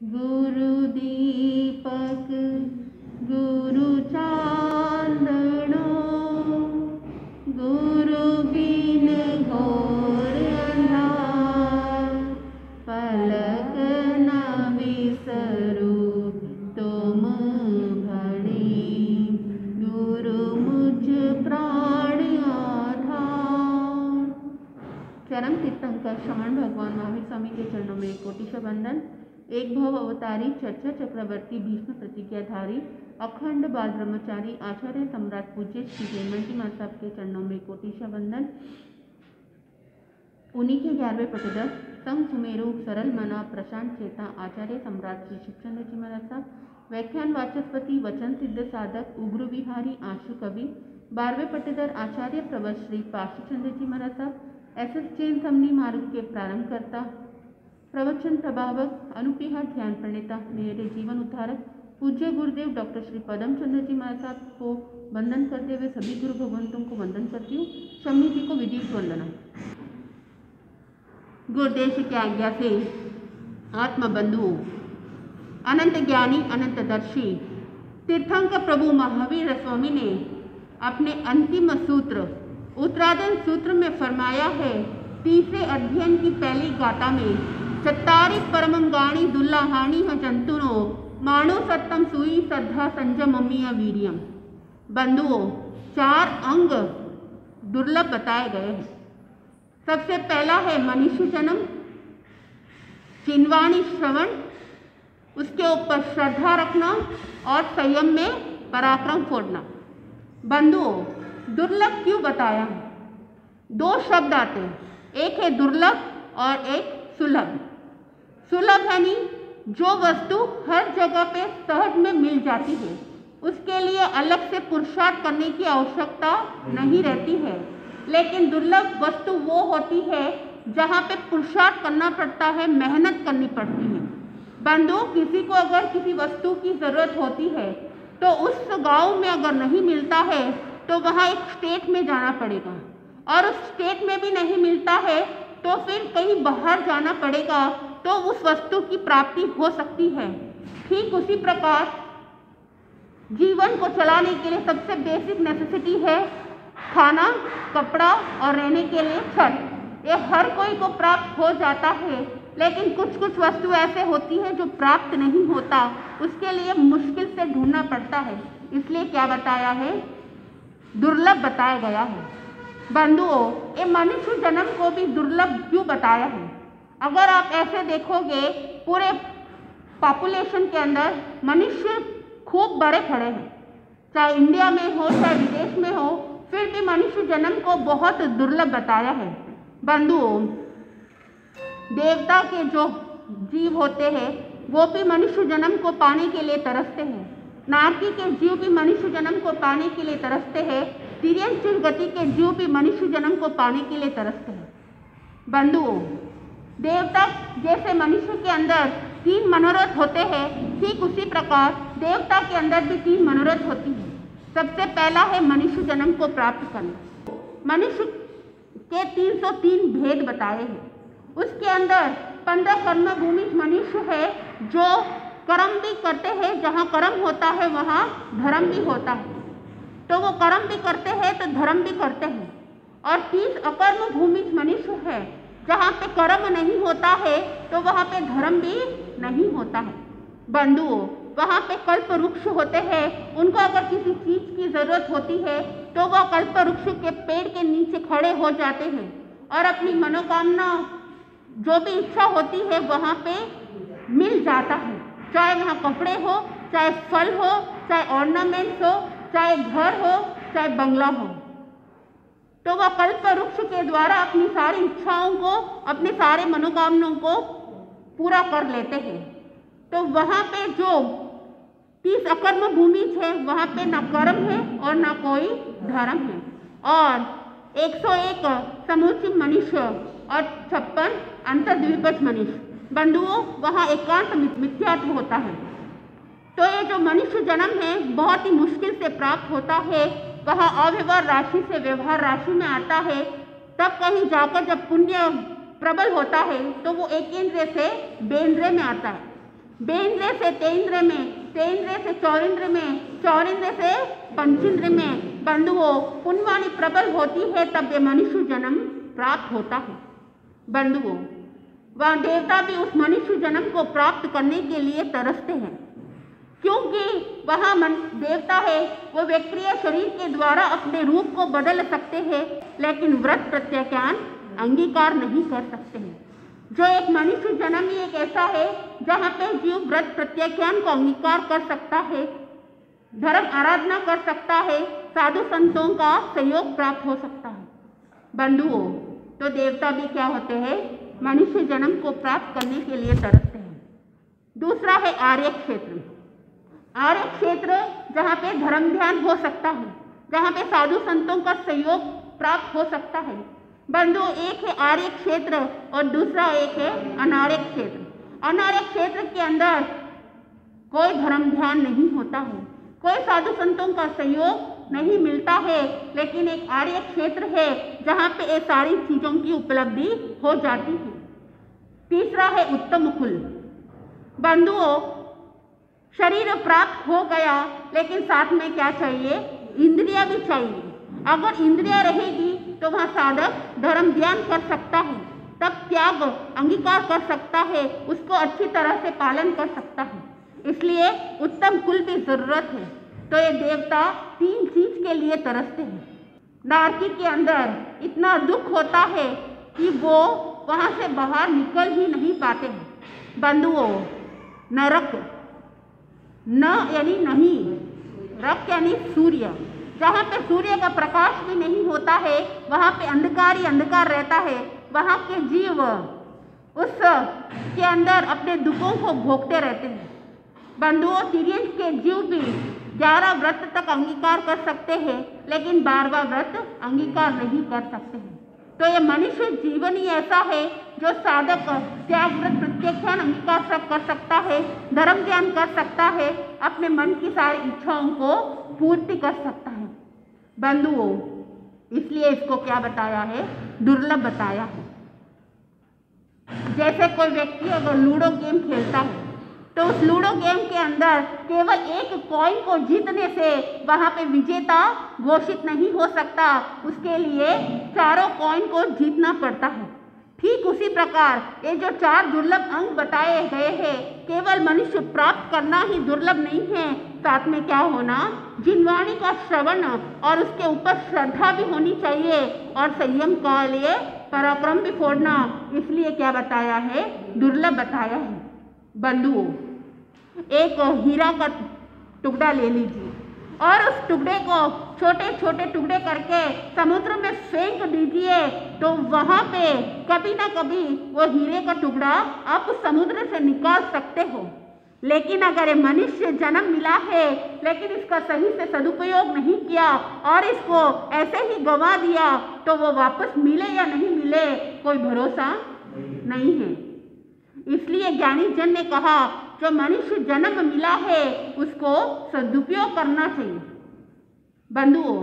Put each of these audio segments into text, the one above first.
गुरु दीपक गुरु चांदनो, गुरु बिन घोर अंधार। पलक न विसरू तुम भणी, गुरु मुझ प्राण आधार। चरम तीर्थंकर श्रवण भगवान महावीर स्वामी के चरणों में कोटि वंदन। एक भव अवतारी चर्चा चक्रवर्ती भीष्म प्रतिज्ञाधारी अखंड बाल ब्रह्मचारी आचार्य सम्राट पूज्य श्री जयमती माता साहब के चरणों में कोटि वंदन। उन्हीं के 11वें प्रतिदर संग सुमेरु सरल मना प्रशांत चेता आचार्य सम्राट श्री शिवचंद्र जी महाराज साहब। व्याख्यान वाचस्पति वचन सिद्ध साधक उग्र विहारी आशु कवि 12वें पट्टेदार आचार्य प्रवर श्री पार्श्वचंद्र जी महाराज साहब। एसएस जैन समनी मार्ग के प्रारंभ करता, प्रवचन प्रभावक, अनुपेहा ध्यान प्रणेता, मेरे जीवन उद्धारक पूज्य गुरुदेव डॉक्टर श्री पदम चंद्र जी महाराज साहब को वंदन करते हुए सभी गुरु भगवंतों को वंदन करती हूँ। शम्मी जी को विधिवत वंदना। गुरुदेव की आज्ञा से आत्मबंधु अनंत ज्ञानी अनंत दर्शी तीर्थंकर प्रभु महावीर स्वामी ने अपने अंतिम सूत्र उत्तराधन सूत्र में फरमाया है, तीसरे अध्ययन की पहली गाथा में, चत्तारि परमंगाणी दुर्लहानि ह जंतुनो मानो सत्यम सुई श्रद्धा संजममीय वीर्यम। बंधुओं, 4 अंग दुर्लभ बताए गए हैं। सबसे पहला है मनुष्य जन्म, चिन्वाणी श्रवण, उसके ऊपर श्रद्धा रखना और संयम में पराक्रम फोड़ना। बंधुओं, दुर्लभ क्यों बताया? 2 शब्द आते हैं, एक है दुर्लभ और एक सुलभ। सुलभ यानी जो वस्तु हर जगह पे सहज में मिल जाती है, उसके लिए अलग से पुरुषार्थ करने की आवश्यकता नहीं रहती है। लेकिन दुर्लभ वस्तु वो होती है जहाँ पे पुरुषार्थ करना पड़ता है, मेहनत करनी पड़ती है। बंधुओं, किसी को अगर किसी वस्तु की ज़रूरत होती है तो उस गांव में अगर नहीं मिलता है तो वहाँ एक स्टेट में जाना पड़ेगा, और उस स्टेट में भी नहीं मिलता है तो फिर कहीं बाहर जाना पड़ेगा, तो उस वस्तु की प्राप्ति हो सकती है। ठीक उसी प्रकार जीवन को चलाने के लिए सबसे बेसिक नेसेसिटी है खाना, कपड़ा और रहने के लिए छत। ये हर कोई को प्राप्त हो जाता है, लेकिन कुछ कुछ वस्तु ऐसे होती है जो प्राप्त नहीं होता, उसके लिए मुश्किल से ढूंढना पड़ता है। इसलिए क्या बताया है? दुर्लभ बताया गया है। बंधुओं, ये मनुष्य जन्म को भी दुर्लभ क्यों बताया है? अगर आप ऐसे देखोगे, पूरे पॉपुलेशन के अंदर मनुष्य खूब बड़े खड़े हैं, चाहे इंडिया में हो चाहे विदेश में हो, फिर भी मनुष्य जन्म को बहुत दुर्लभ बताया है। बंधुओं, देवता के जो जीव होते हैं वो भी मनुष्य जन्म को पाने के लिए तरसते हैं। नारकी के जीव भी मनुष्य जन्म को पाने के लिए तरसते हैं। तिर्यंशील गति के जीव भी मनुष्य जन्म को पाने के लिए तरसते हैं। बंधुओं, देवता जैसे मनुष्य के अंदर 3 मनोरथ होते हैं, ठीक उसी प्रकार देवता के अंदर भी 3 मनोरथ होती है। सबसे पहला है मनुष्य जन्म को प्राप्त करना। मनुष्य के 303 भेद बताए हैं। उसके अंदर 15 कर्म भूमि मनुष्य है जो कर्म भी करते हैं, जहाँ कर्म होता है वहाँ धर्म भी होता है, तो वो कर्म भी करते हैं तो धर्म भी करते हैं। और 30 अकर्म भूमि मनुष्य है, जहाँ पे कर्म नहीं होता है तो वहाँ पे धर्म भी नहीं होता है। बंधुओं, वहाँ पे कल्प वृक्ष होते हैं, उनको अगर किसी चीज़ की ज़रूरत होती है तो वह कल्प वृक्ष के पेड़ के नीचे खड़े हो जाते हैं और अपनी मनोकामना जो भी इच्छा होती है वहाँ पे मिल जाता है। चाहे वहाँ कपड़े हो, चाहे फल हो, चाहे ऑर्नामेंट्स हो, चाहे घर हो, चाहे बंगला हो, तो वह कल्प वृक्ष के द्वारा अपनी सारी इच्छाओं को, अपने सारे मनोकामनाओं को पूरा कर लेते हैं। तो वहाँ पे जो 30 अकर्म भूमि है, वहाँ पे ना कर्म है और ना कोई धर्म है, और 101 समुचित मनुष्य और 56 अंतर्द्विपज मनुष्य। बंधुओं, वहाँ एकांत मिथ्यात्व होता है। तो ये जो मनुष्य जन्म है बहुत ही मुश्किल से प्राप्त होता है, वह अव्यवहार राशि से व्यवहार राशि में आता है। तब कहीं जाकर जब पुण्य प्रबल होता है तो वो एक इंद्रिय से बेंद्रिय में आता है। बेंद्रे से तेंद्रे में, तेंद्रे से चौरिंद्र में, चौरिंद्र से पंचेंद्र में। बंधुओं, पुण्यवाणी प्रबल होती है तब ये मनुष्य जन्म प्राप्त होता है। बंधुओं, वह देवता भी उस मनुष्य जन्म को प्राप्त करने के लिए तरसते हैं, क्योंकि वह देवता है वो व्यक्तिय शरीर के द्वारा अपने रूप को बदल सकते हैं, लेकिन व्रत प्रत्याख्यान अंगीकार नहीं कर सकते हैं। जो एक मनुष्य जन्म ही एक ऐसा है जहाँ पे जीव व्रत प्रत्याख्यान को अंगीकार कर सकता है, धर्म आराधना कर सकता है, साधु संतों का सहयोग प्राप्त हो सकता है। बंधुओं, तो देवता भी क्या होते हैं, मनुष्य जन्म को प्राप्त करने के लिए तरसते हैं। दूसरा है आर्य क्षेत्र। आर्य क्षेत्र जहाँ पे धर्म ध्यान हो सकता है, जहाँ पे साधु संतों का सहयोग प्राप्त हो सकता है। बंधु, एक है आर्य क्षेत्र और दूसरा एक है अनार्य क्षेत्र। अनार्य क्षेत्र के अंदर कोई धर्म ध्यान नहीं होता है, कोई साधु संतों का सहयोग नहीं मिलता है, लेकिन एक आर्य क्षेत्र है जहाँ पे ये सारी चीज़ों की उपलब्धि हो जाती है। तीसरा है उत्तम कुल। बंधुओं, शरीर प्राप्त हो गया, लेकिन साथ में क्या चाहिए, इंद्रिया भी चाहिए। अगर इंद्रिया रहेगी तो वहाँ साधक धर्म ज्ञान कर सकता है, तब त्याग अंगीकार कर सकता है, उसको अच्छी तरह से पालन कर सकता है। इसलिए उत्तम कुल की जरूरत है। तो ये देवता तीन चीज के लिए तरसते हैं। नारकी के अंदर इतना दुख होता है कि वो वहाँ से बाहर निकल ही नहीं पाते हैं। बंधुओं, नरक, न यानी नहीं, रक यानी सूर्य, जहाँ पे सूर्य का प्रकाश भी नहीं होता है, वहाँ पे अंधकार ही अंधकार रहता है। वहाँ के जीव उस के अंदर अपने दुखों को भोगते रहते हैं। बंधुओं, तिर्यंश के जीव भी 11 व्रत तक अंगीकार कर सकते हैं, लेकिन 12वां व्रत अंगीकार नहीं कर सकते हैं। तो ये मनुष्य जीवन ही ऐसा है जो साधक त्याग व्रत प्रत्याख्यान अंगीकार कर सकता है, धर्म ज्ञान कर सकता है, अपने मन की सारी इच्छाओं को पूर्ति कर सकता है। बंधुओं, इसलिए इसको क्या बताया है, दुर्लभ बताया है। जैसे कोई व्यक्ति अगर लूडो गेम खेलता है तो उस लूडो गेम के अंदर केवल एक कॉइन को जीतने से वहाँ पे विजेता घोषित नहीं हो सकता, उसके लिए चारों कॉइन को जीतना पड़ता है। ठीक उसी प्रकार ये जो 4 दुर्लभ अंग बताए गए हैं, केवल मनुष्य प्राप्त करना ही दुर्लभ नहीं है, साथ में क्या होना, जिनवाणी का श्रवण और उसके ऊपर श्रद्धा भी होनी चाहिए, और संयम का लिए पराक्रम भी फोड़ना। इसलिए क्या बताया है, दुर्लभ बताया है। बंधुओं, एक हीरा का टुकड़ा ले लीजिए और उस टुकड़े को छोटे छोटे टुकड़े करके समुद्र में फेंक दीजिए, तो वहाँ पे कभी ना कभी वो हीरे का टुकड़ा आप उस समुद्र से निकाल सकते हो। लेकिन अगर ये मनुष्य जन्म मिला है, लेकिन इसका सही से सदुपयोग नहीं किया और इसको ऐसे ही गंवा दिया, तो वो वापस मिले या नहीं मिले कोई भरोसा नहीं है। इसलिए ज्ञानी जन ने कहा, जो मनुष्य जन्म मिला है उसको सदुपयोग करना चाहिए। बंधुओं,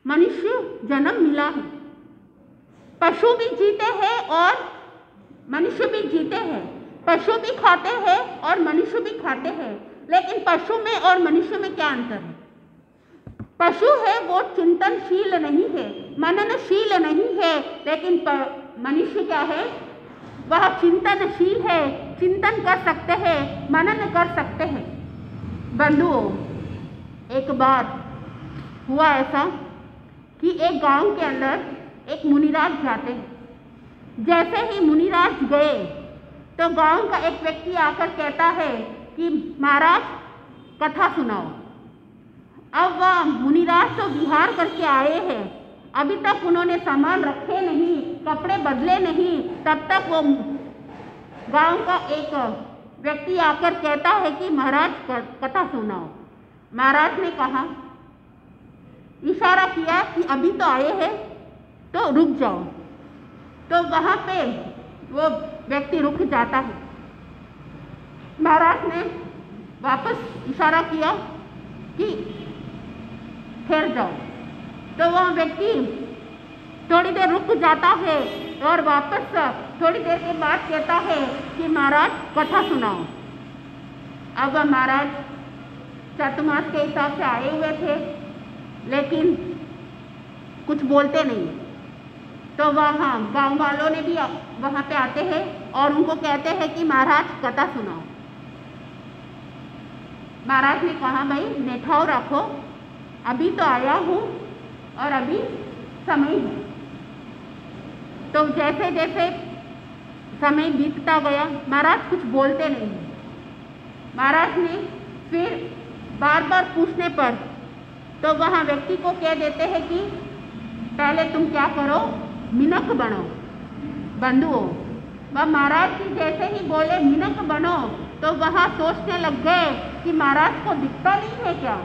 मनुष्य जन्म मिला है, पशु भी जीते हैं और मनुष्य भी जीते हैं, पशु भी खाते हैं और मनुष्य भी खाते हैं, लेकिन पशु में और मनुष्य में क्या अंतर है? पशु है वो चिंतनशील नहीं है, मननशील नहीं है, लेकिन मनुष्य क्या है, वह चिंतनशील है, चिंतन कर सकते हैं, मनन कर सकते हैं। बंधुओं, एक बार हुआ ऐसा कि एक गांव के अंदर एक मुनिराज जाते हैं। जैसे ही मुनिराज गए तो गांव का एक व्यक्ति आकर कहता है कि महाराज कथा सुनाओ। अब वह मुनिराज तो विहार करके आए हैं, अभी तक उन्होंने सामान रखे नहीं, कपड़े बदले नहीं, तब तक वो गांव का एक व्यक्ति आकर कहता है कि महाराज कथा सुनाओ। महाराज ने कहा, इशारा किया कि अभी तो आए हैं तो रुक जाओ। तो वहाँ पे वो व्यक्ति रुक जाता है। महाराज ने वापस इशारा किया कि ठहर जाओ। तो वह व्यक्ति थोड़ी देर रुक जाता है और वापस थोड़ी देर के बाद कहता है कि महाराज कथा सुनाओ। अब महाराज चातुर्मास के हिसाब से आए हुए थे, लेकिन कुछ बोलते नहीं। तो वहाँ गांव वालों ने भी वहाँ पे आते हैं और उनको कहते हैं कि महाराज कथा सुनाओ। महाराज ने कहा भाई नेठाव रखो, अभी तो आया हूँ और अभी समय है। तो जैसे जैसे समय बीतता गया महाराज कुछ बोलते नहीं। महाराज ने फिर बार बार पूछने पर तो वहाँ व्यक्ति को कह देते हैं कि पहले तुम क्या करो, मिनक बनो। बंधुओं, वह महाराज जी जैसे ही बोले मिनक बनो तो वहाँ सोचने लग गए कि महाराज को दिखता नहीं है क्या,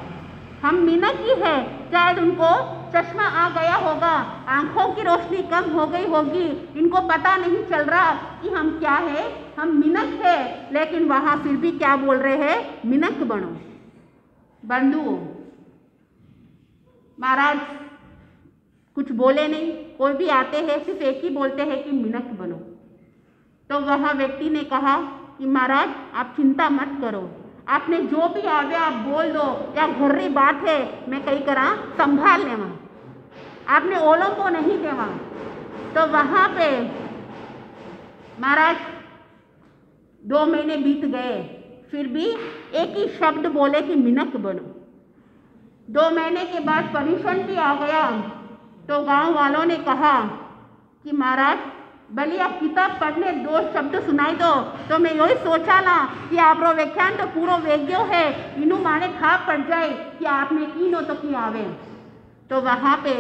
हम मिनक ही है। शायद उनको चश्मा आ गया होगा, आंखों की रोशनी कम हो गई होगी, इनको पता नहीं चल रहा कि हम क्या है, हम मिनक है। लेकिन वहाँ फिर भी क्या बोल रहे हैं, मिनक बनो। बंधुओं, महाराज कुछ बोले नहीं, कोई भी आते हैं सिर्फ एक ही बोलते हैं कि मिनक बनो। तो वह व्यक्ति ने कहा कि महाराज आप चिंता मत करो, आपने जो भी आवे आप बोल दो, या घुर्री बात है मैं कहीं करा संभाल लेवा, आपने ओलों को नहीं देवा। तो वहाँ पे महाराज 2 महीने बीत गए, फिर भी एक ही शब्द बोले कि मिनक बनो। 2 महीने के बाद परीक्षण भी आ गया। तो गांव वालों ने कहा कि महाराज भले आप किताब पढ़ने 2 शब्द सुनाई दो। तो मैं यही सोचा ना कि आप रो व्याख्यान तो पूरा वेग्यो है, इनू माने खा पड़ जाए कि आपने कीनो तो की आवे। तो वहाँ पे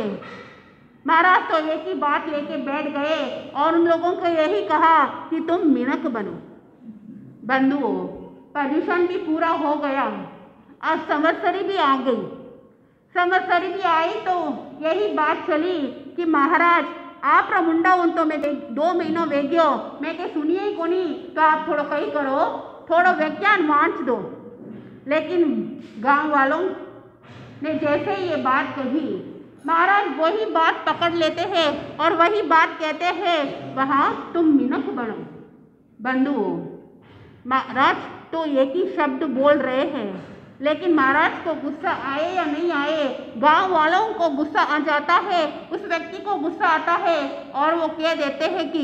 महाराज तो एक ही बात लेके बैठ गए और उन लोगों को यही कहा कि तुम मिनक बनो। बंधुओं, परीक्षण भी पूरा हो गया और संवत्सरी भी आ गई। संवत्सरी भी आई तो यही बात चली कि महाराज आप मुंडा उन तो मैं 2 महीनों वेग्यो मैं के सुनिए ही कोनी, तो आप थोड़ा कही करो, थोड़ा व्याख्यान वांच दो। लेकिन गांव वालों ने जैसे ही ये बात कही, महाराज वही बात पकड़ लेते हैं और वही बात कहते हैं, वहाँ तुम मिनक बनो। बंधुओं, महाराज तो एक ही शब्द बोल रहे हैं, लेकिन महाराज को गुस्सा आए या नहीं आए, गांव वालों को गुस्सा आ जाता है, उस व्यक्ति को गुस्सा आता है और वो कह देते हैं कि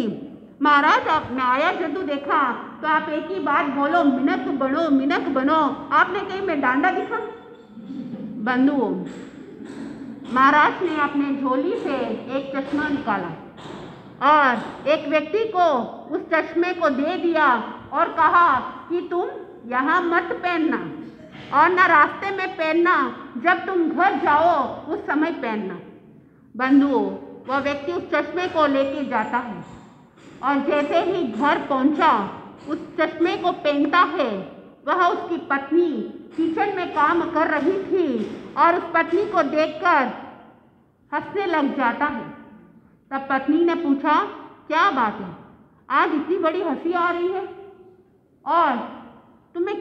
महाराज आपने आया जदू देखा तो आप एक ही बात बोलो, मिनक बनो मिनक बनो, आपने कहीं में डांडा दिखा। बंधुओं, महाराज ने अपने झोली से एक चश्मा निकाला और एक व्यक्ति को उस चश्मे को दे दिया और कहा कि तुम यहाँ मत पहनना और ना रास्ते में पहनना, जब तुम घर जाओ उस समय पहनना। बंधुओं, वह व्यक्ति उस चश्मे को लेके जाता है और जैसे ही घर पहुंचा उस चश्मे को पहनता है। वह उसकी पत्नी किचन में काम कर रही थी और उस पत्नी को देखकर हंसने लग जाता है। तब पत्नी ने पूछा, क्या बात है, आज इतनी बड़ी हंसी आ रही है और तुम्हें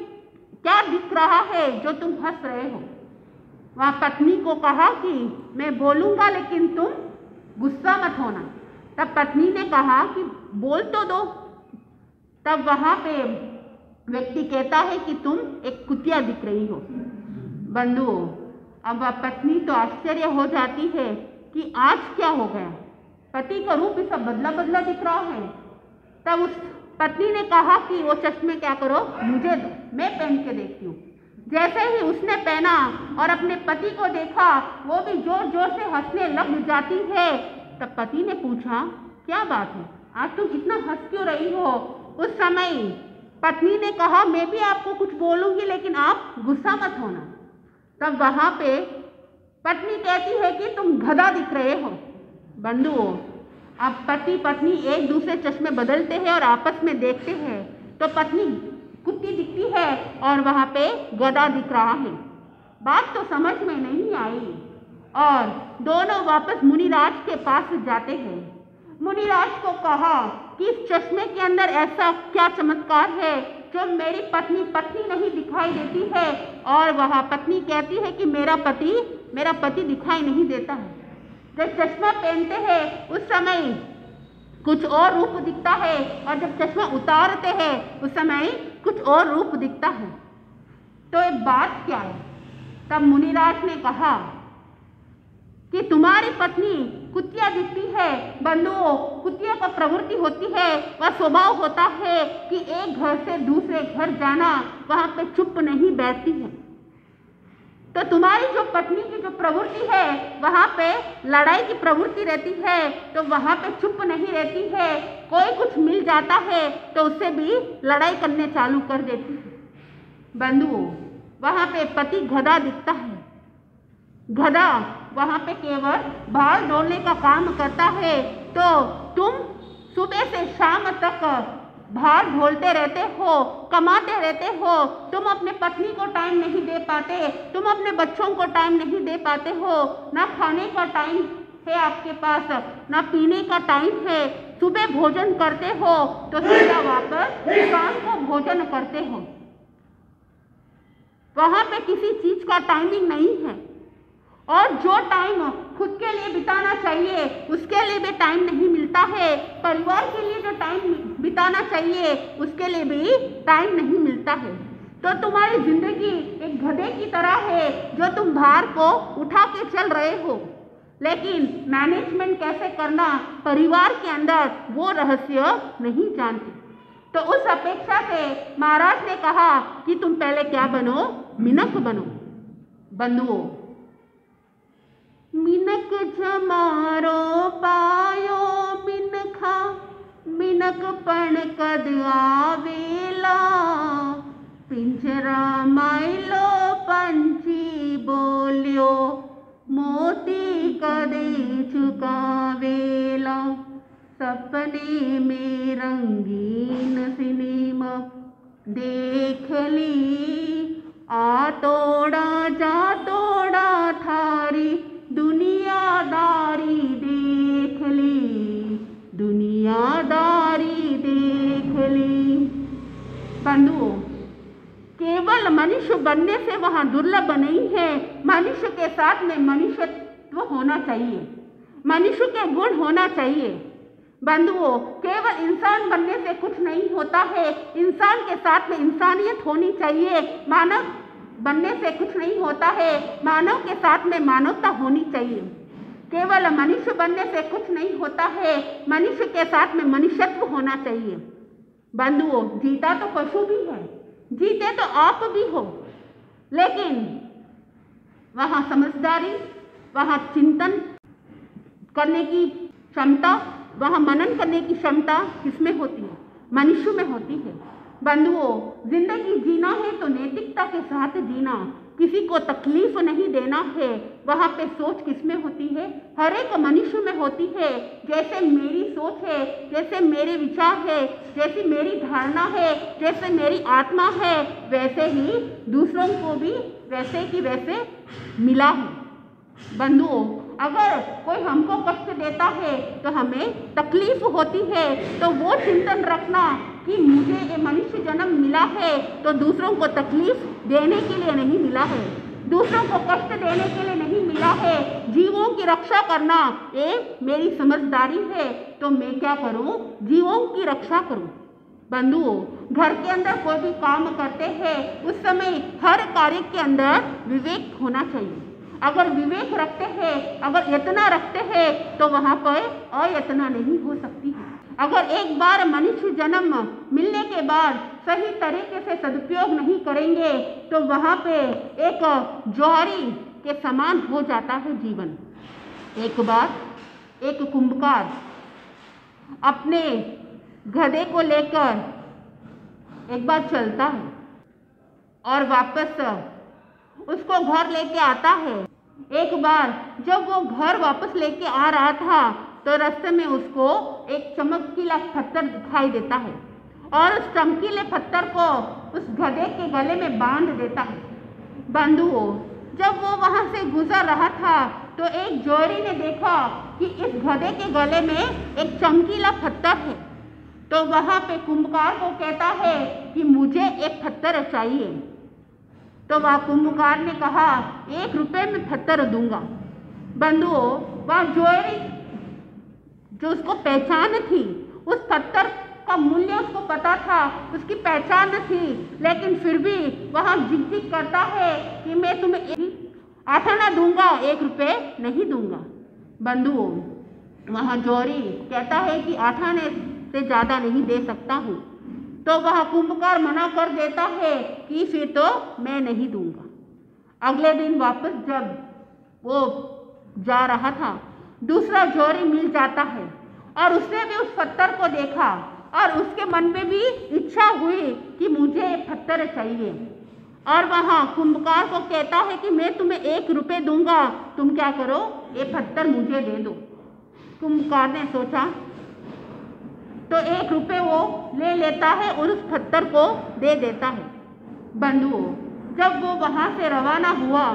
क्या दिख रहा है जो तुम हंस रहे हो। वहाँ पत्नी को कहा कि मैं बोलूँगा लेकिन तुम गुस्सा मत होना। तब पत्नी ने कहा कि बोल तो दो। तब वहाँ पे व्यक्ति कहता है कि तुम एक कुतिया दिख रही हो। बंधुओं, अब वह पत्नी तो आश्चर्य हो जाती है कि आज क्या हो गया, पति का रूप इसका बदला बदला दिख रहा है। तब उस पत्नी ने कहा कि वो चश्मे क्या करो, मुझे दो, मैं पहन के देखती हूँ। जैसे ही उसने पहना और अपने पति को देखा, वो भी जोर जोर से हंसने लग जाती है। तब पति ने पूछा, क्या बात है, आज तुम इतना हंस क्यों रही हो। उस समय पत्नी ने कहा, मैं भी आपको कुछ बोलूँगी लेकिन आप गुस्सा मत होना। तब वहाँ पे पत्नी कहती है कि तुम गधा दिख रहे हो। बंधुओं, अब पति पत्नी एक दूसरे चश्मे बदलते हैं और आपस में देखते हैं तो पत्नी कुत्ती दिखती है और वहाँ पे गधा दिख रहा है। बात तो समझ में नहीं आई और दोनों वापस मुनिराज के पास जाते हैं। मुनिराज को कहा कि इस चश्मे के अंदर ऐसा क्या चमत्कार है जो मेरी पत्नी नहीं दिखाई देती है। और वह पत्नी कहती है कि मेरा पति दिखाई नहीं देता है। जब चश्मा पहनते हैं उस समय कुछ और रूप दिखता है और जब चश्मा उतारते हैं उस समय कुछ और रूप दिखता है। तो ये बात क्या है? तब मुनिराज ने कहा कि तुम्हारी पत्नी कुतिया दिखती है। बंधुओं, कुतिया का प्रवृत्ति होती है, वह स्वभाव होता है कि एक घर से दूसरे घर जाना, वहाँ पे चुप नहीं बैठती है। तो तुम्हारी जो पत्नी की जो प्रवृत्ति है वहाँ पे लड़ाई की प्रवृत्ति रहती है, तो वहाँ पे चुप नहीं रहती है। कोई कुछ मिल जाता है तो उससे भी लड़ाई करने चालू कर देती है। बंधुओं, वहाँ पे पति गधा दिखता है। गधा वहाँ पे केवल भार ढोने का काम करता है। तो तुम सुबह से शाम तक भार ढोलते रहते हो, कमाते रहते हो, तुम अपने पत्नी को टाइम नहीं दे पाते, तुम अपने बच्चों को टाइम नहीं दे पाते हो। ना खाने का टाइम है आपके पास, ना पीने का टाइम है। सुबह भोजन करते हो तो सीधा वापस शाम को भोजन करते हो। वहाँ पे किसी चीज का टाइमिंग नहीं है और जो टाइम खुद के लिए बिताना चाहिए उसके लिए भी टाइम नहीं मिलता है। परिवार के लिए जो टाइम बिताना चाहिए उसके लिए भी टाइम नहीं मिलता है। तो तुम्हारी जिंदगी एक गधे की तरह है जो तुम भार को उठा के चल रहे हो, लेकिन मैनेजमेंट कैसे करना परिवार के अंदर वो रहस्य नहीं जानते। तो उस अपेक्षा से महाराज ने कहा कि तुम पहले क्या बनो? मिनक बनो। बंधुओं, मिनक जमारो पायो मिनखा, मिनक पण कद आवेला, पिंजरा माइलो पंछी बोलियो, मोती कदे चुकावेला। सपने में रंगीन सिनेमा देख ली, आ तोड़ा जा तोड़ा थारी दुनियादारी देख ली, दुनियादारी देख ली। बंधुओं, केवल मनुष्य बनने से वहाँ दुर्लभ नहीं है, मनुष्य के साथ में मनुष्यत्व होना चाहिए, मनुष्य के गुण होना चाहिए। बंधुओं, केवल इंसान बनने से कुछ नहीं होता है, इंसान के साथ में इंसानियत होनी चाहिए। मानव बनने से कुछ नहीं होता है, मानव के साथ में मानवता होनी चाहिए। केवल मनुष्य बनने से कुछ नहीं होता है, मनुष्य के साथ में मनुष्यत्व होना चाहिए। बंधुओं, जीता तो पशु भी है, जीते तो आप भी हो, लेकिन वहाँ समझदारी, वहाँ चिंतन करने की क्षमता, वहाँ मनन करने की क्षमता किसमें होती है? मनुष्य में होती है। बंधुओं, जिंदगी जीना है तो नैतिकता के साथ जीना, किसी को तकलीफ नहीं देना है। वहाँ पे सोच किसमें होती है? हर एक मनुष्य में होती है। जैसे मेरी सोच है, जैसे मेरे विचार है, जैसी मेरी धारणा है, जैसे मेरी आत्मा है, वैसे ही दूसरों को भी वैसे की वैसे मिला है। बंधुओं, अगर कोई हमको कष्ट देता है तो हमें तकलीफ होती है, तो वो चिंतन रखना कि मुझे ये मनुष्य जन्म मिला है तो दूसरों को तकलीफ देने के लिए नहीं मिला है, दूसरों को कष्ट देने के लिए नहीं मिला है। जीवों की रक्षा करना ये मेरी समझदारी है, तो मैं क्या करूं? जीवों की रक्षा करूं। बंधुओं, घर के अंदर कोई भी काम करते हैं उस समय हर कार्य के अंदर विवेक होना चाहिए। अगर विवेक रखते हैं, अगर यत्न रखते हैं, तो वहाँ पर अयत्न नहीं हो सकती है। अगर एक बार मनुष्य जन्म मिलने के बाद सही तरीके से सदुपयोग नहीं करेंगे तो वहाँ पे एक जौहरी के समान हो जाता है जीवन। एक बार एक कुंभकार अपने गधे को लेकर एक बार चलता है और वापस उसको घर लेके आता है। एक बार जब वो घर वापस लेके आ रहा था तो रास्ते में उसको एक चमकीला पत्थर दिखाई देता है और उस चमकीले पत्थर को उस गधे के गले में बांध देता है। बंधुओं, जब वो वहाँ से गुजर रहा था तो एक जोहरी ने देखा कि इस गधे के गले में एक चमकीला पत्थर है, तो वहाँ पे कुंभकार को कहता है कि मुझे एक पत्थर चाहिए। तो वह कुंभकार ने कहा 1 रुपये में पत्थर दूंगा। बंधुओं, वह जो उसको पहचान थी, उस पत्थर का मूल्य उसको पता था, उसकी पहचान थी, लेकिन फिर भी वह जिद करता है कि मैं तुम्हें 8 आना दूंगा, 1 रुपये नहीं दूंगा। बंधुओं, वह जौहरी कहता है कि 8 आने से ज़्यादा नहीं दे सकता हूँ। तो वह कुंभकार मना कर देता है कि फिर तो मैं नहीं दूंगा। अगले दिन वापस जब वो जा रहा था, दूसरा जौहरी मिल जाता है और उसने भी उस पत्थर को देखा और उसके मन में भी इच्छा हुई कि मुझे ये पत्थर चाहिए। और वहाँ कुंभकार को कहता है कि मैं तुम्हें 1 रुपये दूंगा, तुम क्या करो, ये पत्थर मुझे दे दो। कुंभकार ने सोचा तो 1 रुपये वो ले लेता है और उस पत्थर को दे देता है। बंधुओं, जब वो वहाँ से रवाना हुआ,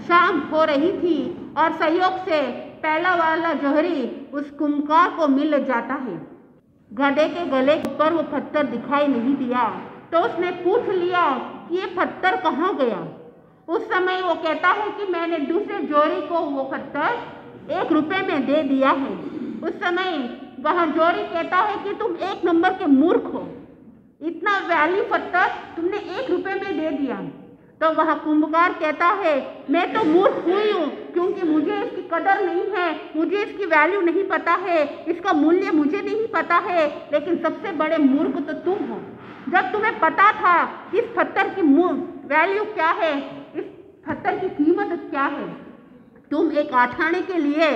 शाम हो रही थी और सहयोग से पहला वाला जौहरी उस कुंभकार को मिल जाता है। गधे के गले पर वो पत्थर दिखाई नहीं दिया, तो उसने पूछ लिया कि ये पत्थर कहाँ गया। उस समय वो कहता है कि मैंने दूसरे जौहरी को वो पत्थर 1 रुपये में दे दिया है। उस समय वह जौहरी कहता है कि तुम 1 नंबर के मूर्ख हो, इतना वैल्यू पत्थर तुमने 1 रुपये में दे दिया। तो वह कुंभकार कहता है मैं तो मूर्ख हुई हूँ, क्योंकि मुझे इसकी कदर नहीं है, मुझे इसकी वैल्यू नहीं पता है, इसका मूल्य मुझे नहीं पता है। लेकिन सबसे बड़े मूर्ख तो तुम हो। जब तुम्हें पता था इस पत्थर की वैल्यू क्या है, इस पत्थर की कीमत क्या है, तुम एक 8 आने के लिए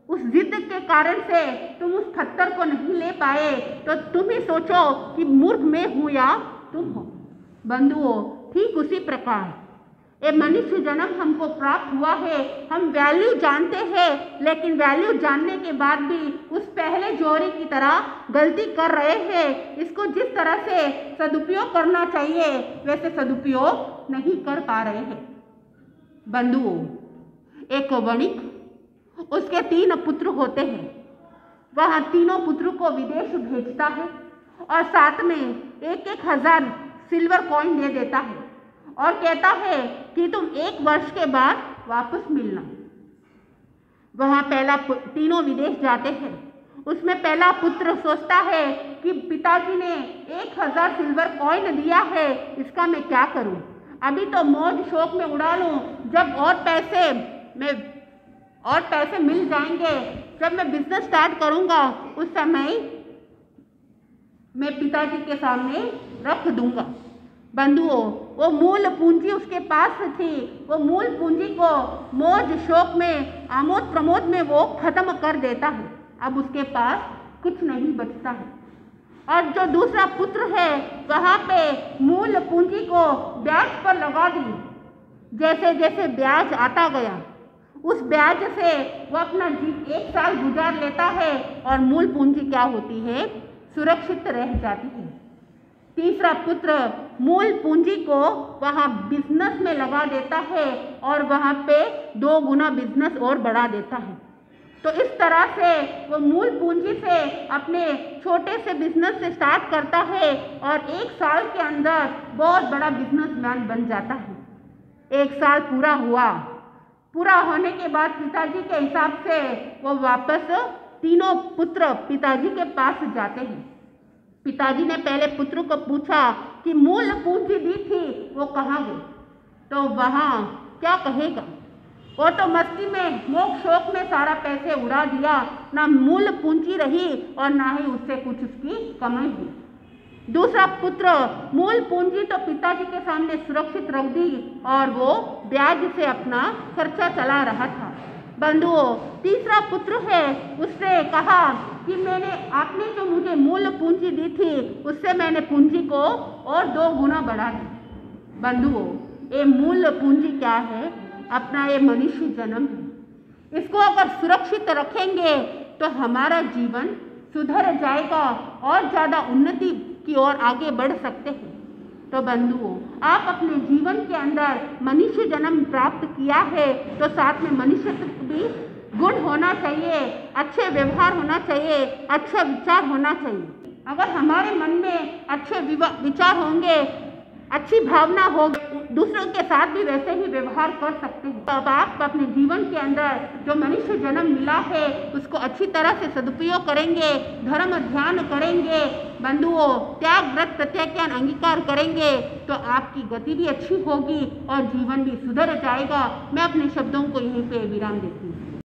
उस जिद के कारण से तुम उस पत्थर को नहीं ले पाए, तो तुम ही सोचो कि मूर्ख मैं हूँ या तुम हो। बंधुओं, ठीक उसी प्रकार ये मनुष्य जन्म हमको प्राप्त हुआ है। हम वैल्यू जानते हैं, लेकिन वैल्यू जानने के बाद भी उस पहले जौहरी की तरह गलती कर रहे हैं। इसको जिस तरह से सदुपयोग करना चाहिए वैसे सदुपयोग नहीं कर पा रहे हैं। बंधुओं, एक वणिक, उसके 3 पुत्र होते हैं। वह तीनों पुत्रों को विदेश भेजता है और साथ में 1-1 हज़ार सिल्वर कॉइन दे देता है और कहता है कि तुम 1 वर्ष के बाद वापस मिलना। वहाँ पहला तीनों विदेश जाते हैं। उसमें पहला पुत्र सोचता है कि पिताजी ने 1000 सिल्वर कॉइन दिया है, इसका मैं क्या करूँ, अभी तो मौज शौक में उड़ा लूँ, जब और पैसे मिल जाएंगे, जब मैं बिजनेस स्टार्ट करूँगा उस समय मैं पिताजी के सामने रख दूँगा। बंधुओं, वो मूल पूंजी उसके पास थी, वो मूल पूंजी को मौज शौक में, आमोद प्रमोद में वो खत्म कर देता है। अब उसके पास कुछ नहीं बचता है। और जो दूसरा पुत्र है वहाँ पे मूल पूंजी को ब्याज पर लगा दी। जैसे जैसे ब्याज आता गया, उस ब्याज से वो अपना 1 साल गुजार लेता है और मूल पूंजी क्या होती है, सुरक्षित रह जाती है। तीसरा पुत्र मूल पूंजी को वहाँ बिजनेस में लगा देता है और वहाँ पे 2 गुना बिजनेस और बढ़ा देता है। तो इस तरह से वो मूल पूंजी से अपने छोटे से बिजनेस से स्टार्ट करता है और 1 साल के अंदर बहुत बड़ा बिजनेसमैन बन जाता है। 1 साल पूरा हुआ, पूरा होने के बाद पिताजी के हिसाब से वो वापस तीनों पुत्र पिताजी के पास जाते हैं। पिताजी ने पहले पुत्र को पूछा कि मूल पूंजी दी थी वो कहाँ गई, तो वहाँ क्या कहेगा, वो तो मस्ती में मोह शौक में सारा पैसे उड़ा दिया, ना मूल पूंजी रही और ना ही उससे कुछ उसकी कमाई हुई। दूसरा पुत्र मूल पूंजी तो पिताजी के सामने सुरक्षित रख दी और वो ब्याज से अपना खर्चा चला रहा था। बंधुओं, तीसरा पुत्र है, उसने कहा कि आपने जो मुझे मूल पूंजी दी थी उससे मैंने पूंजी को और 2 गुना बढ़ा दी। बंधुओं, ये मूल पूंजी क्या है, अपना ये मनुष्य जन्म है। इसको अगर सुरक्षित रखेंगे तो हमारा जीवन सुधर जाएगा और ज़्यादा उन्नति की ओर आगे बढ़ सकते हैं। तो बंधुओं, आप अपने जीवन के अंदर मनुष्य जन्म प्राप्त किया है तो साथ में मनुष्यत्व भी गुण होना चाहिए, अच्छे व्यवहार होना चाहिए, अच्छा विचार होना चाहिए। अगर हमारे मन में अच्छे विचार होंगे अच्छी भावना हो, दूसरों के साथ भी वैसे ही व्यवहार कर सकते हैं। अब आप अपने जीवन के अंदर जो मनुष्य जन्म मिला है उसको अच्छी तरह से सदुपयोग करेंगे, धर्म ध्यान करेंगे, बंधुओं त्याग व्रत प्रत्याख्यान अंगीकार करेंगे तो आपकी गति भी अच्छी होगी और जीवन भी सुधर जाएगा। मैं अपने शब्दों को यहीं पे विराम देती हूँ।